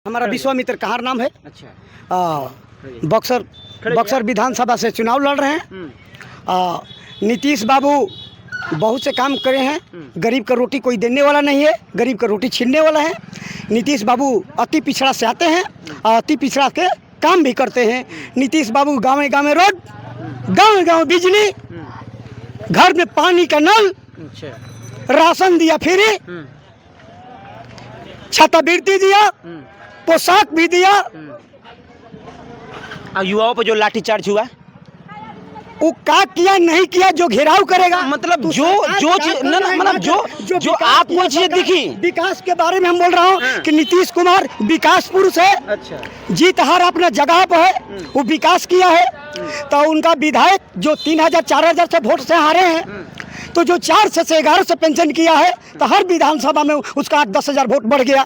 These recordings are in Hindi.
हमारा विश्वामित्र कहार नाम है। अच्छा। बक्सर विधानसभा से चुनाव लड़ रहे हैं। नीतीश बाबू बहुत से काम करे हैं। गरीब का रोटी कोई देने वाला नहीं है, गरीब का रोटी छीनने वाला है। नीतीश बाबू अति पिछड़ा से आते हैं और अति पिछड़ा के काम भी करते हैं। नीतीश बाबू गाँव गाँव रोड, गाँव गाँव बिजली, घर में पानी का नल, राशन दिया फ्री, छात्रवृत्ति दिया, पोशाक भी दिया। और युवाओं पर जो लाठीचार्ज हुआ, वो क्या किया नहीं किया, जो घेराव करेगा, मतलब जो आप कोई चीज दिखी। विकास के बारे में हम बोल रहा हूँ कि नीतीश कुमार विकास पुरुष है। अच्छा। जीत हार अपना जगह पर है, वो विकास किया है। तो उनका विधायक जो 3000 4000 से वोट से हारे हैं, तो जो 4 से 11 से पेंशन किया है, तो हर विधानसभा में उसका 10 10,000 वोट बढ़ गया।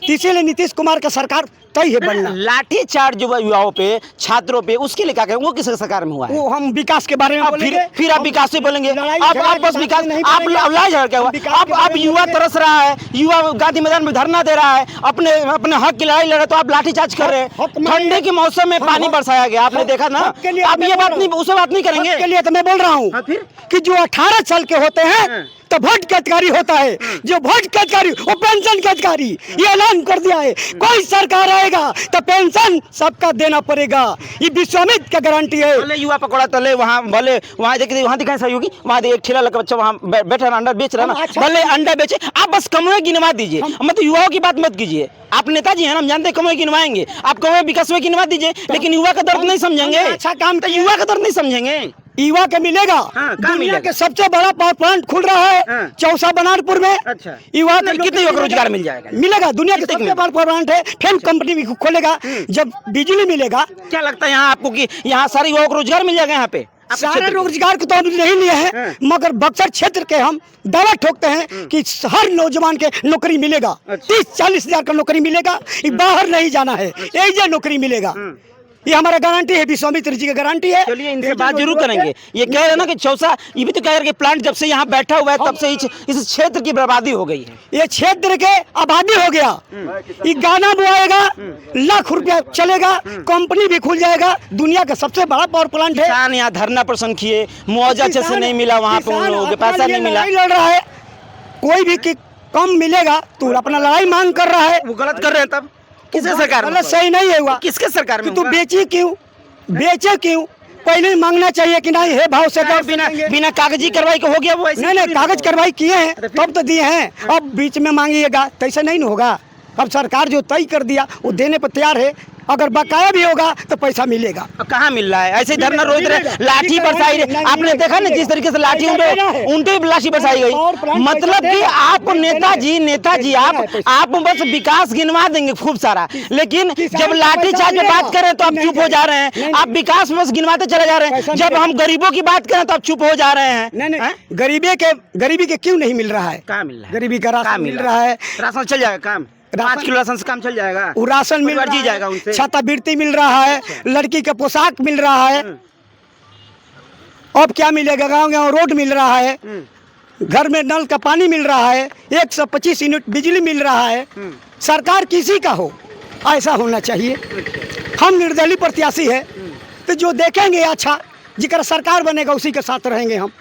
इसीलिए नीतीश कुमार का सरकार तय है बनना। लाठी चार्ज जो युवाओं पे, छात्रों पे, उसके लिए क्या करें? वो किस सरकार में हुआ है? वो हम विकास के बारे में बोलेंगे। फिर आप विकास से बोलेंगे। आप बस विकास, आप लड़ाई झगड़ा क्या हुआ? आप युवा तरस रहा है, युवा गांधी मैदान में धरना दे रहा है, अपने हक की लड़ाई लड़ रहा है, तो आप लाठी चार्ज कर रहे हैं। ठंडे के मौसम में पानी बरसाया गया, आपने देखा ना। आप ये बात नहीं, उससे बात नहीं करेंगे। के लिए तो मैं बोल रहा हूँ कि जो 18 साल के होते हैं तो वोट के अधिकारी होता है, जो वोट के अधिकारी वो पेंशन के अधिकारी। ये ऐलान कर दिया है, कोई सरकार आएगा तो पेंशन सबका देना पड़ेगा। ये विश्वामित्र का गारंटी है। भले युवा पकौड़ा तले वहाँ, भले वहाँ देखिए, वहाँ दिखाए सहयोगी, वहाँ एक ठेला लगा बच्चा वहाँ बैठा अंडा बेच रहा ना, भले अंडा बेचे, आप बस कमरे गिनवा दीजिए। मतलब युवाओं की बात मत कीजिए। आप नेताजी हैं, हम जानते हैं कमरे गिनवाएंगे, आप कमरे विकास में गिनवा दीजिए, लेकिन युवा का दर्द नहीं समझेंगे। अच्छा काम तो युवा का दर्द नहीं समझेंगे। युवा के मिलेगा। दुनिया के सबसे बड़ा पावर प्लांट खुल रहा है चौसा बनारपुर में। अच्छा। युवा कितने युवा को रोजगार मिल जाएगा? मिलेगा। दुनिया के सबसे बड़ा पावर प्लांट है, फेम कंपनी भी खोलेगा। जब बिजली मिलेगा, क्या लगता है यहाँ आपको कि यहाँ सारे युवाओं को रोजगार मिल जाएगा? यहाँ पे सारे रोजगार को तो हम नहीं लिए हैं, मगर बक्सर क्षेत्र के हम दावा ठोकते हैं कि हर नौजवान के नौकरी मिलेगा। 30-40 हजार का नौकरी मिलेगा। बाहर नहीं जाना है, यही नौकरी मिलेगा। ये हमारा गारंटी है, विश्वामित्र जी का गारंटी है। चलिए इनसे बात जरूर करेंगे। ये कह रहे ना कि चौसा, ये भी तो कह रहे कि प्लांट जब से यहाँ बैठा हुआ है तब से इस क्षेत्र की बर्बादी हो गई है। ये क्षेत्र के आबादी हो गया। ये गाना बुआएगा, लाख रुपया चलेगा, कंपनी भी खुल जाएगा। दुनिया का सबसे बड़ा पावर प्लांट है। किसान यहाँ धरना प्रदर्शन किए, मुआवजा अच्छे से नहीं मिला, वहाँ पे उन लोगों को पैसा नहीं मिला। लड़ रहा है, कोई भी कम मिलेगा तो अपना लड़ाई मांग कर रहा है। वो गलत कर रहे हैं। तब किसके सरकार में? सही नहीं है हुआ। किसके सरकार में? तू बेचे क्यों? पहले ही मांगना चाहिए कि नहीं है भाव से। बिना कागजी कार्रवाई को हो गया वो? नहीं, कागज कार्रवाई किए हैं तब तो दिए हैं। अब बीच में मांगिएगा तो ऐसा नहीं होगा। अब सरकार जो तय कर दिया वो देने पर तैयार है। अगर बकाया भी होगा तो पैसा मिलेगा। कहाँ मिल रहा है? ऐसे धरना रोज रहे, लाठी बरसाई रहे। आपने देखा ना जिस तरीके से लाठी उनके भी लाठी बरसाई गई। मतलब कि आप नेताजी आप बस विकास गिनवा देंगे खूब सारा, लेकिन जब लाठी चार्ज की बात करें तो आप चुप हो जा रहे हैं। आप विकास बस गिनवाते चले जा रहे हैं। जब हम गरीबों की बात करें तो आप चुप हो जा रहे हैं। नहीं, गरीबी के क्यों नहीं मिल रहा है? कहाँ मिल रहा है? गरीबी का राशन मिल रहा है। राशन चल जाएगा, काम 5 किलो राशन से काम चल जाएगा। वो राशन मिल रहा जाएगा, उनसे छात्रवृत्ति मिल रहा है। लड़की का पोशाक मिल रहा है। अब क्या मिलेगा? गाँव रोड मिल रहा है, घर में नल का पानी मिल रहा है, 125 यूनिट बिजली मिल रहा है। सरकार किसी का हो, ऐसा होना चाहिए। हम निर्दलीय प्रत्याशी है, तो जो देखेंगे अच्छा, जिकर सरकार बनेगा उसी के साथ रहेंगे हम।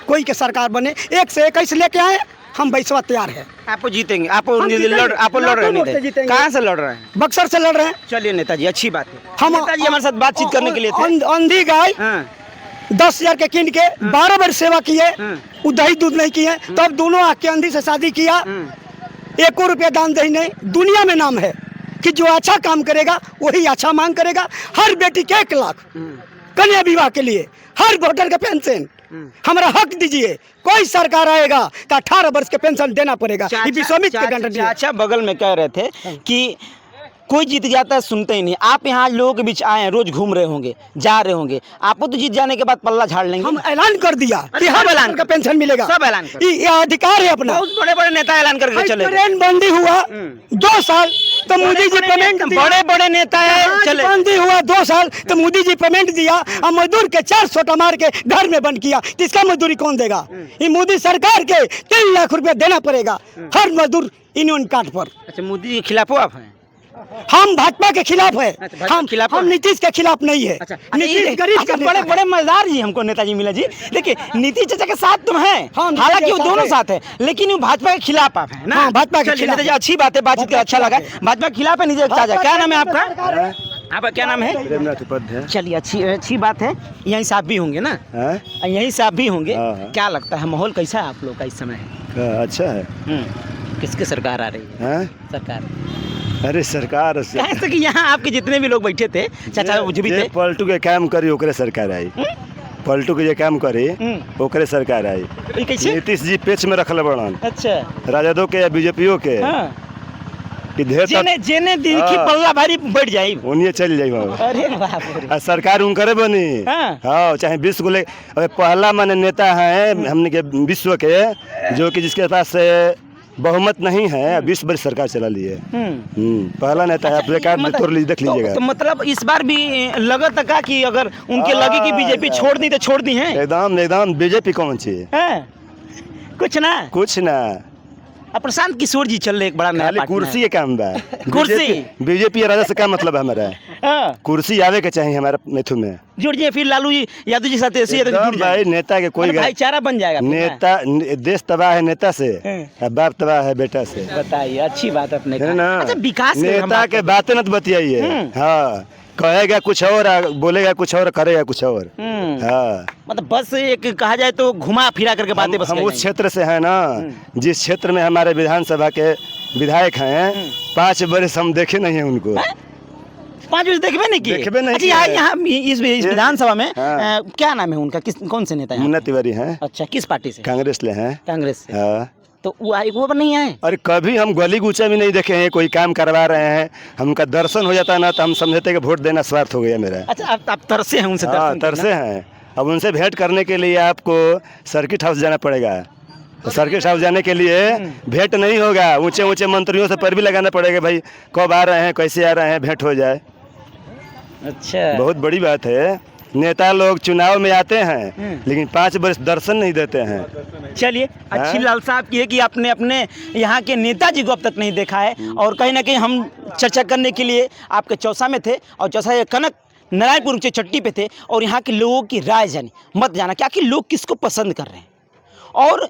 कोई के सरकार बने, 1 से 21 लेके आए, हम बैसवा तैयार है। आपको जीतेंगे? आप लड़ रहे हैं? कहाँ से लड़ रहे हैं? बक्सर से लड़ रहे हैं। चलिए नेताजी, अच्छी बात है। हम नेताजी हमारे साथ बातचीत करने के लिए थे। अंधी गाय 10,000 के किन के 12 वर्ष सेवा किए, वो दही दूध नहीं किए। तब दोनों आके अंधी से शादी किया, 1 रुपया दान दही नहीं। दुनिया में नाम है कि जो अच्छा काम करेगा वही अच्छा मांग करेगा। हर बेटी के 1 लाख कन्या विवाह के लिए, हर वोटर का पेंशन, हमारा हक दीजिए। कोई सरकार आएगा तो 18 वर्ष के पेंशन देना पड़ेगा। चाचा बगल में कह रहे थे कि कोई जीत जाता है सुनते ही नहीं। आप यहाँ लोगों के बीच आए हैं, रोज घूम रहे होंगे, जा रहे होंगे, आपको तो जीत जाने के बाद पल्ला झाड़ लेंगे। हम ऐलान कर दिया कि हर ऐलान का पेंशन मिलेगा। सब ऐलान कर, ये अधिकार है अपना। बहुत बड़े नेता ऐलान करके चले। ट्रेन बंदी हुआ 2 साल तो मोदी जी पेमेंट, बड़े नेता है चले। बंदी हुआ 2 साल तो मोदी जी पेमेंट दिया और मजदूर के 4 सोटा मार के घर में बंद किया। इसका मजदूरी कौन देगा? ये मोदी सरकार के 3 लाख रुपया देना पड़ेगा हर मजदूर यूनियन कार्ड पर। अच्छा, मोदी के खिलाफ हो आप हैं? हम भाजपा के खिलाफ है। अच्छा, भाजपा हम के खिलाफ हम है। नीतीश के खिलाफ नहीं है। अच्छा नीतीश गरीब अच्छा, का बड़े नेता बड़े मजेदार जी हमको नेताजी मिला जी। देखिए नीतीश चाचा के साथ तुम हैं, हाँ, नीतीश हालांकि के वो साथ दोनों है। साथ है, लेकिन वो भाजपा के खिलाफ आप हैं ना। हाँ, भाजपा के चलिए, खिलाफ नेताजी है। अच्छी बात है, बातचीत भाजपा अच्छा के लगा। खिलाफ है। भाजपा के खिलाफ है नीतीश चाचा। क्या नाम है आपका? हाँ? आपका क्या नाम है? प्रेमनाथ उपाध्याय। चलिए अच्छी बात है। यहीं से आप भी होंगे ना? हाँ? यहीं से आप भी होंगे। हाँ, हाँ। क्या लगता है माहौल कैसा है आप लोग का इस समय? अच्छा है। किसकी सरकार आ रही है? हाँ? सरकार अरे सरकार से कैसे कि यहाँ आपके जितने भी लोग बैठे थे, चाचा वो जो भी थे, पलटू के काम करी ओकरे सरकार आई। पलटू के जे काम करी ओकरे सरकार आई। ये कैसे? नीतीश जी पेच में रखल बड़न अच्छा राजदों के या बीजेपीओ के हाँ। कि ढेर जेने तक जेने देखी हाँ। पल्ला भारी बढ़ जाई। उन्हीं चल जाई वहाँ। अरे बाप रे। आ सरकार उनकरे बनी। हाँ। हाँ चाहे विश्व को ले। अबे पहला माने नेता है हमने के विश्व के जो कि जिसके पास बहुमत नहीं है 20 वर्ष सरकार चला ली है। पहला नेता है। आप रिकॉर्ड तोड़ लीजिए, देख लीजिएगा। तो मतलब इस बार भी लगत का कि अगर उनके लगे कि बीजेपी छोड़ दी तो छोड़ दी है? एकदम एकदम बीजेपी कौन चीज कुछ ना। कुछ ना अब प्रशांत किशोर जी चल रहे एक बड़ा नया खाली पार्टनर कुर्सी के काम बा। कुर्सी? बीजेपी राजा से क्या मतलब है हमारा? हाँ। कुर्सी आवे के चाहिए हमारा मेथु में। जुड़ जाए फिर लालू जी यादव जी साथ ऐसे एकदम जुड़ जाए। भाई नेता के कोई भाईचारा बन जाएगा फिर ना। नेता देश तबाह है नेता से, बाप तबाह है बेटा से। बताइए अच्छी बात अपने है ना? अच्छा विकास की हम नेता बात के बातें मत बतियाइए। हाँ कहेगा कुछ और बोलेगा कुछ और करेगा कुछ और। हाँ मतलब बस एक कहा जाए तो घुमा फिरा करके बातें बस हम कर उस क्षेत्र से हैं ना जिस क्षेत्र में हमारे विधानसभा के विधायक हैं। 5 वर्ष हम देखे नहीं है उनको। 5 बजे देखबे नहीं किए? देखबे नहीं अच्छा किए। यहाँ इस विधानसभा में हाँ। क्या नाम है उनका? कौन से नेता हैं? मुन्ना तिवारी हैं। अच्छा किस पार्टी से? कांग्रेस ले हैं। कांग्रेस से। हाँ तो वो पर नहीं आए? अरे कभी हम गली गुचा भी नहीं देखे हैं कोई काम करवा रहे हैं। हमका दर्शन हो जाता है ना तो हम समझते कि वोट देना स्वार्थ हो गया मेरा। अच्छा आप तरसे हैं उनसे? हाँ दर्शन तरसे हैं। अब उनसे भेंट करने के लिए आपको सर्किट हाउस जाना पड़ेगा। तो सर्किट हाउस जाने के लिए भेंट नहीं होगा। ऊंचे ऊंचे मंत्रियों से पर भी लगाना पड़ेगा भाई कब आ रहे हैं कैसे आ रहे हैं भेंट हो जाए। अच्छा बहुत बड़ी बात है। नेता लोग चुनाव में आते हैं लेकिन 5 वर्ष दर्शन नहीं देते हैं। चलिए अच्छी लालसा आपकी है कि आपने अपने यहाँ के नेताजी को अब तक नहीं देखा है। और कहीं ना कहीं हम चर्चा करने के लिए आपके चौसा में थे और चौसा के कनक नारायणपुर के चट्टी पे थे और यहाँ के लोगों की राय जानी मत जाना क्या कि लोग किसको पसंद कर रहे हैं और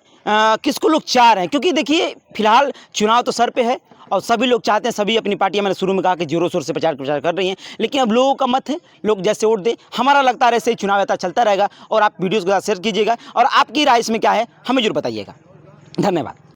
किसको लोग चाह रहे हैं। क्योंकि देखिए फिलहाल चुनाव तो सर पे है और सभी लोग चाहते हैं, सभी अपनी पार्टियां मैंने शुरू में कहा कि जोरों शोर से प्रचार कर रही हैं, लेकिन अब लोगों का मत है, लोग जैसे वोट दें। हमारा लगता है ऐसे ही चुनाव ऐसा चलता रहेगा और आप वीडियोज़ के साथ शेयर कीजिएगा और आपकी राय इसमें क्या है हमें जरूर बताइएगा। धन्यवाद।